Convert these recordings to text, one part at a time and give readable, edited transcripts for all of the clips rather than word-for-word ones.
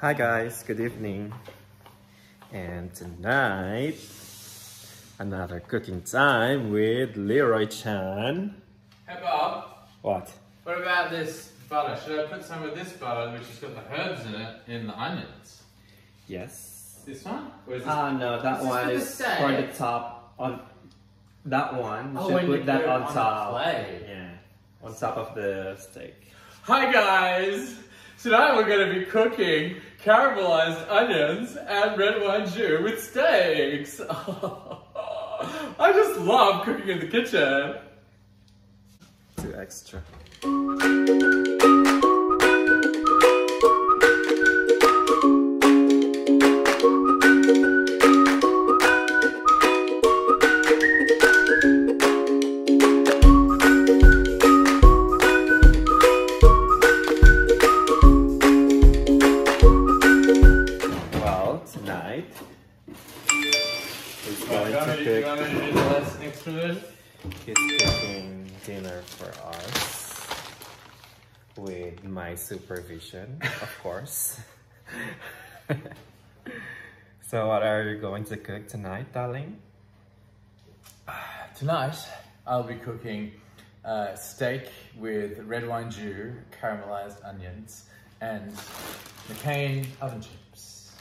Hi guys, good evening. And tonight, another cooking time with Leeroy Chan. Hey Bob. What? What about this butter? Should I put some of this butter, which has got the herbs in it, in the onions? Yes. This one? Or is this No, that one is for the top. On that one, you should put that on top. Yeah, on top of the steak. Hi guys! Tonight we're going to be cooking caramelized onions and red wine jus with steaks. I just love cooking in the kitchen. 2 extra. Tonight, he's going to cook. He's cooking dinner for us with my supervision, of course. So, what are you going to cook tonight, darling? Tonight, I'll be cooking steak with red wine jus, caramelized onions, and McCain oven chips.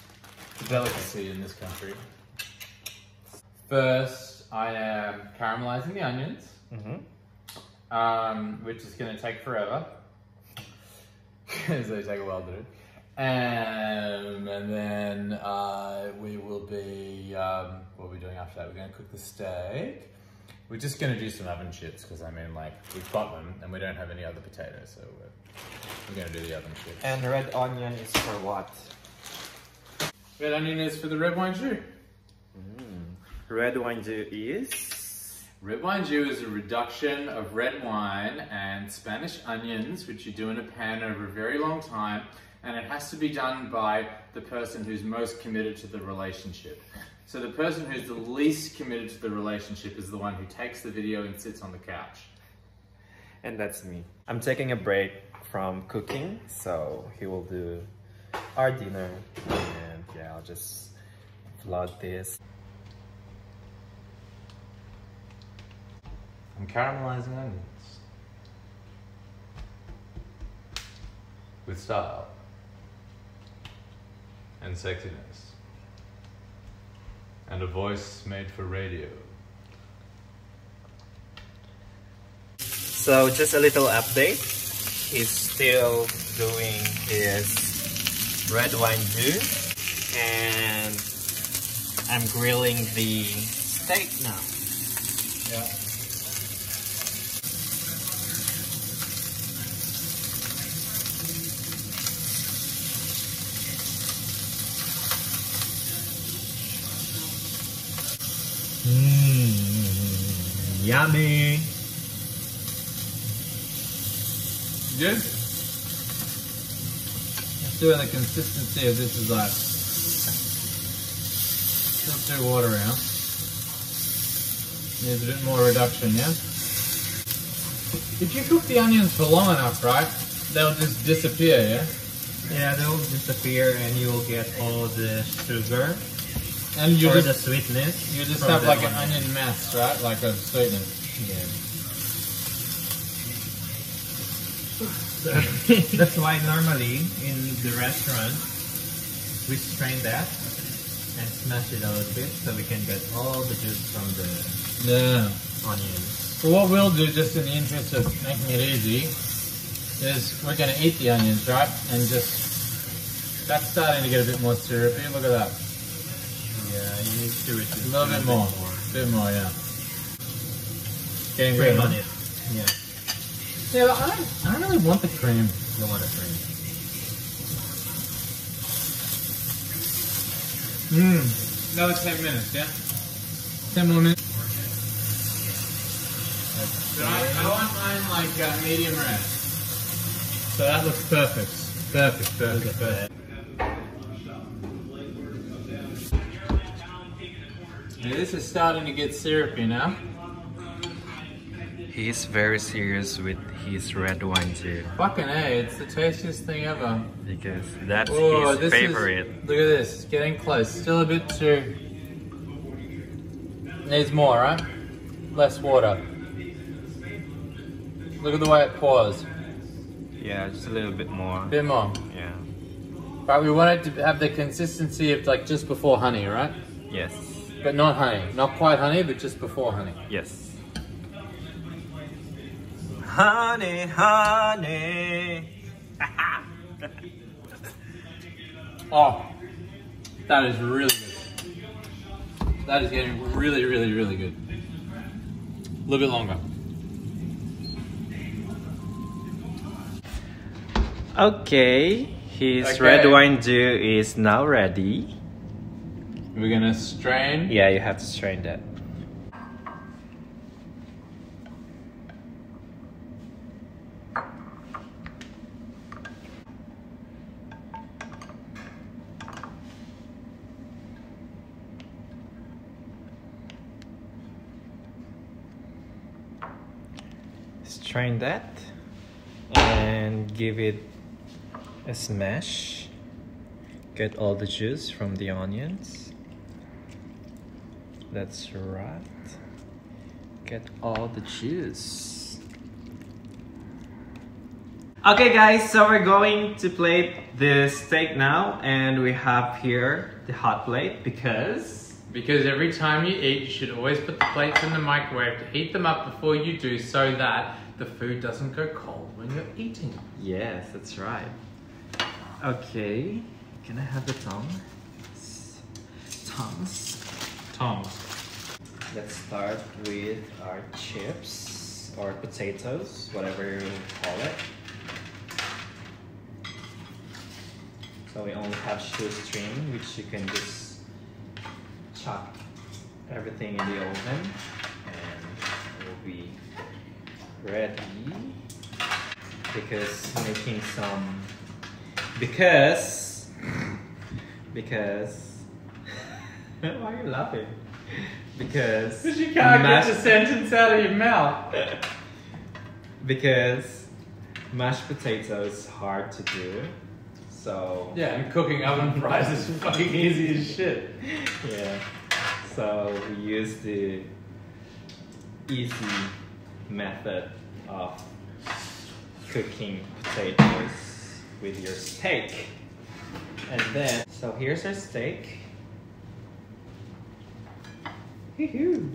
A delicacy in this country. First, I am caramelizing the onions, which is going to take forever, because they take a while to do. And then we will be, what are we doing after that? We're going to cook the steak. We're just going to do some oven chips, because I mean, like, we've got them, and we don't have any other potatoes, so we're going to do the oven chips. And red onion is for what? Red onion is for the red wine jus. Red wine jus is? Red wine jus is a reduction of red wine and Spanish onions, which you do in a pan over a very long time, and it has to be done by the person who's most committed to the relationship. So the person who's the least committed to the relationship is the one who takes the video and sits on the couch. And that's me. I'm taking a break from cooking, so he will do our dinner, and yeah, I'll just vlog this. I'm caramelizing onions with style and sexiness and a voice made for radio. So just a little update. He's still doing his red wine jus, and I'm grilling the steak now. Yeah. Yummy. Good? See what the consistency of this is like. Still too watery, huh? Needs a bit more reduction, yeah? If you cook the onions for long enough, right, they'll just disappear, yeah? Yeah, they'll disappear and you'll get all the sugar and you or the sweetness. You just have like an onion mess, right? Like a sweetness. Yeah. That's why normally in the restaurant we strain that and smash it a little bit so we can get all the juice from the onions. So what we'll do, just in the interest of making it easy, is we're going to eat the onions, right? And just, that's starting to get a bit more syrupy. Look at that. Yeah, you need to reduce a little bit more. A bit more, yeah. Getting cream on it. Yeah. Yeah, but I don't really want the cream. Don't want the cream. Another 10 minutes, yeah? 10 more minutes. But I want mine like medium rare. So that looks perfect. Perfect. Yeah, this is starting to get syrupy now. He's very serious with his red wine too. Fucking A, it's the tastiest thing ever. Because that's his favorite. Look at this, it's getting close. Still a bit too... Needs more, right? Less water. Look at the way it pours. Yeah, just a little bit more. A bit more. Yeah. But we want it to have the consistency of like just before honey, right? Yes. But not honey. Not quite honey, but just before honey. Yes. Honey, honey. Oh, that is really good. That is getting really, really, really good. A little bit longer. Okay, his red wine dew is now ready. We're gonna strain. Yeah, you have to strain that. Strain that and give it a smash. Get all the juice from the onions. That's right. Get all the juice. Okay guys, so we're going to plate the steak now, and we have here the hot plate because every time you eat, you should always put the plates in the microwave to heat them up before you do, so that the food doesn't go cold when you're eating. Yes, that's right. Okay, can I have the tongs? Let's start with our chips or potatoes, whatever you call it. So we only have shoestring, which you can just chop everything in the oven, and it will be ready. Because why are you laughing? Because you can't get the sentence out of your mouth. Because mashed potato is hard to do. So yeah, and cooking oven fries is fucking easy as shit. Yeah. So we use the easy method of cooking potatoes with your steak. And then, so here's our steak. Hee-hoo.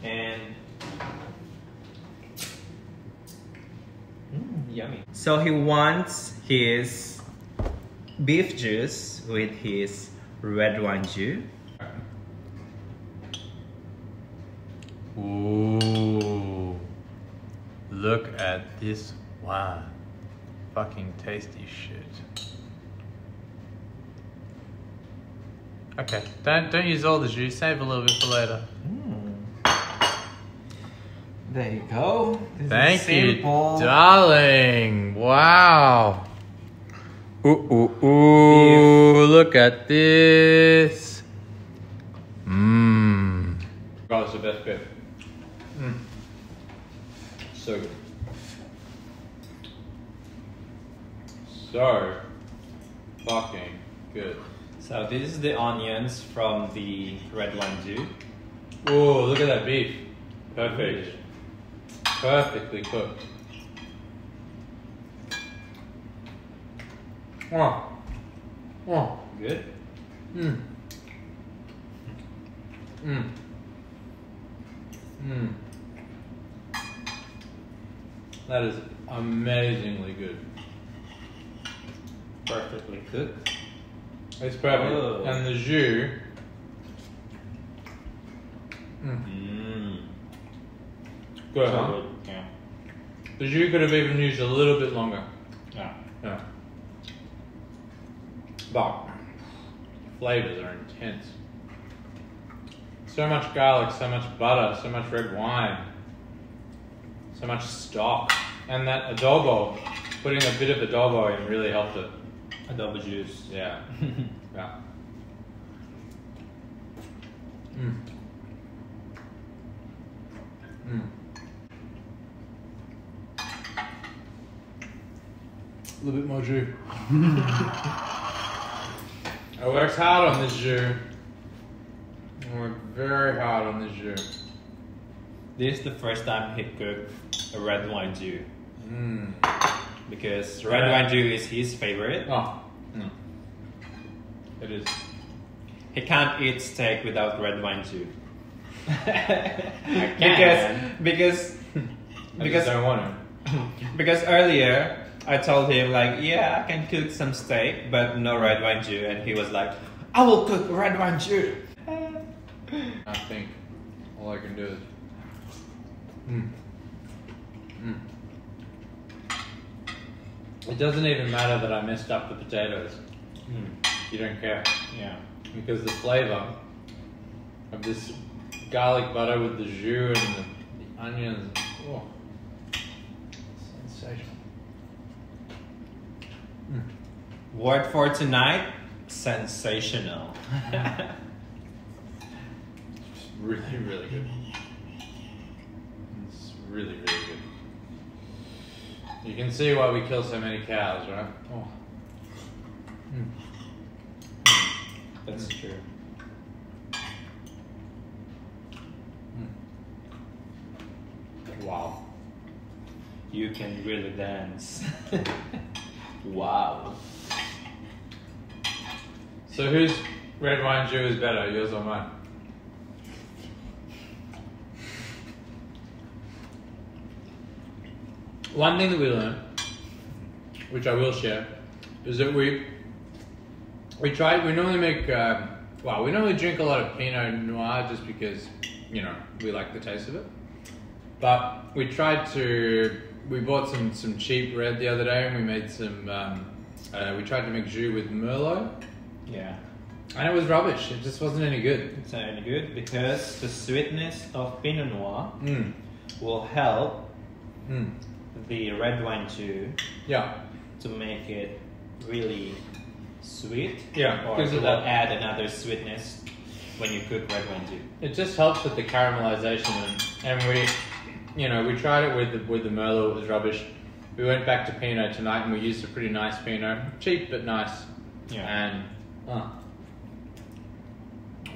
And yummy. So he wants his beef juice with his red wine juice. Ooh, look at this wine. Fucking tasty shit. Okay, don't use all the juice, save a little bit for later. There you go. Thank you, darling. Wow. Ooh, look at this. Mmm. That was the best bit. So good. So fucking good. So this is the onions from the red wine juice. Ooh, look at that beef. Perfect. Perfectly cooked. Oh. Oh. Good? Mmm. Mmm. Mmm. That is amazingly good. Perfectly cooked. It's perfect. Oh. And the jus. Good, huh? Good. Yeah. The jus could have even used a little bit longer. Yeah. Yeah. But flavors are intense. So much garlic, so much butter, so much red wine, so much stock. And that adobo, putting a bit of adobo in really helped it. Adobo juice. Yeah. Yeah. A little bit more jus. I worked hard on this jus. I worked very hard on this jus. This is the first time he cooked a red wine jus. Because red wine jus is his favorite. Oh, no. It is. He can't eat steak without red wine jus. I can. Because I just don't want to. Because earlier I told him like, yeah, I can cook some steak, but no red wine jus, and he was like, I will cook red wine jus. I think all I can do is. It doesn't even matter that I messed up the potatoes. You don't care. Yeah. Because the flavor of this garlic butter with the jus and the onions, oh, sensational. Word for tonight, sensational. It's really, really good. It's really, really good. You can see why we kill so many cows, right? Oh. That's true. Wow. You can really dance. Wow. So whose red wine jus is better, yours or mine? One thing that we learned, which I will share, is that we normally make, we normally drink a lot of Pinot Noir just because, you know, we like the taste of it. But we bought some cheap red the other day, and we made some, we tried to make jus with Merlot. Yeah. And it was rubbish, it just wasn't any good. It's not any good because the sweetness of Pinot Noir will help the red wine jus to make it really sweet. Yeah, or it will add another sweetness when you cook red wine jus. It just helps with the caramelization, and we tried it with the Merlot. It was rubbish. We went back to Pinot tonight, and we used a pretty nice Pinot, cheap but nice. Yeah. And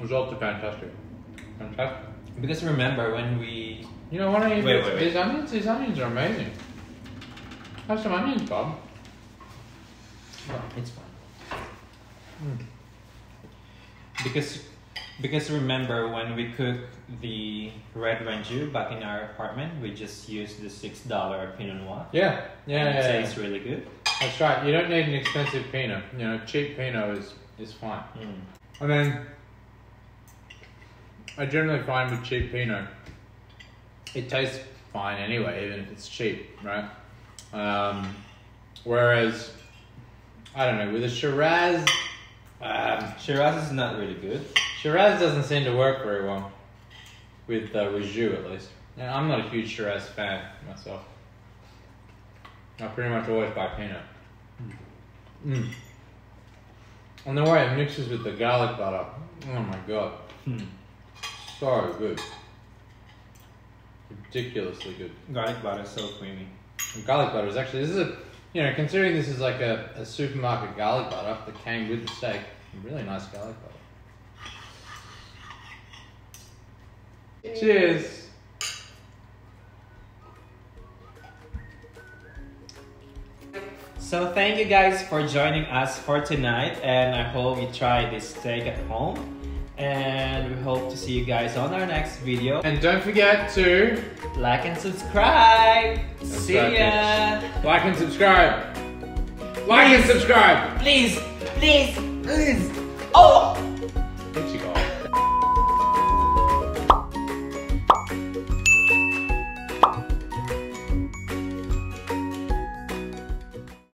results are fantastic. Fantastic. Because remember when we Why don't you wait. These onions are amazing. Have some onions, Bob. Oh, it's fine. Because remember when we cook the red wine jus back in our apartment, we just used the $6 Pinot Noir. Yeah. It tastes really good. That's right. You don't need an expensive Pinot. Cheap Pinot is fine. I mean, I generally find with cheap Pinot, it tastes fine anyway, even if it's cheap, right? Whereas, I don't know, with a Shiraz, Shiraz is not really good. Shiraz doesn't seem to work very well with jus, at least. Now, I'm not a huge Shiraz fan myself. I pretty much always buy Pinot. And the way it mixes with the garlic butter, oh my god, so good. Ridiculously good. Garlic butter is so creamy. And garlic butter is actually, this is a, considering this is like a supermarket garlic butter that came with the steak, really nice garlic butter. Cheers! So thank you guys for joining us for tonight, and I hope you try this steak at home. And we hope to see you guys on our next video. And don't forget to like and subscribe. See ya. Like and subscribe. Like and subscribe. Please. Oh. What you got?